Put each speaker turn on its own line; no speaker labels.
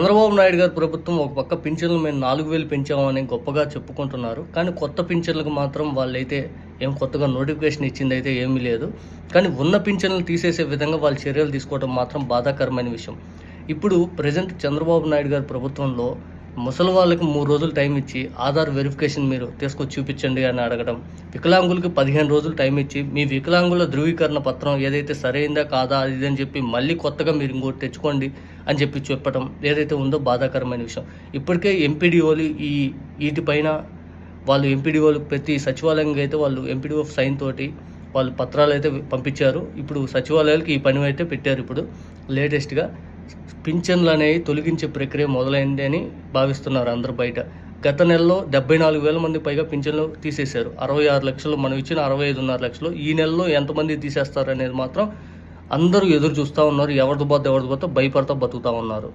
చంద్రబాబు నాయుడు గారి ప్రభుత్వం ఒక పక్క పింఛన్లు మేము 4,000 పెంచామని గొప్పగా చెప్పుకుంటున్నారు. కానీ కొత్త పింఛన్లకు మాత్రం వాళ్ళైతే ఏం కొత్తగా నోటిఫికేషన్ ఇచ్చిందైతే ఏమీ లేదు. కానీ ఉన్న పింఛన్లు తీసేసే విధంగా వాళ్ళు చర్యలు తీసుకోవడం మాత్రం బాధాకరమైన విషయం. ఇప్పుడు ప్రెజెంట్ చంద్రబాబు నాయుడు గారి ప్రభుత్వంలో ముసలి వాళ్ళకి 3 రోజులు టైం ఇచ్చి ఆధార్ వెరిఫికేషన్ మీరు తీసుకొచ్చి చూపించండి అని అడగడం, వికలాంగులకి 15 రోజులు టైం ఇచ్చి మీ వికలాంగుల ధృవీకరణ పత్రం ఏదైతే సరైందా కాదా అది అని చెప్పి మళ్ళీ కొత్తగా మీరు ఇంకోటి తెచ్చుకోండి అని చెప్పి చెప్పడం ఏదైతే ఉందో బాధాకరమైన విషయం. ఇప్పటికే ఎంపీడీఓలు వీటిపైన వాళ్ళు ఎంపీడీఓలు ప్రతి సచివాలయంగా అయితే వాళ్ళు ఎంపీడీఓ సైన్ తోటి వాళ్ళు పత్రాలు అయితే పంపించారు. ఇప్పుడు సచివాలయాలకు ఈ పని అయితే పెట్టారు. ఇప్పుడు లేటెస్ట్గా పింఛన్లు అనేవి తొలగించే ప్రక్రియ మొదలైంది అని భావిస్తున్నారు అందరూ బయట. గత నెలలో 74,000 మంది పైగా పింఛన్లు తీసేశారు. 66 లక్షలు మనం ఇచ్చిన 65.5 లక్షలు ఈ నెలలో ఎంతమంది తీసేస్తారు అనేది మాత్రం అందరూ ఎదురు చూస్తూ ఉన్నారు. ఎవరితో భయపడతా బతుకుతూ ఉన్నారు.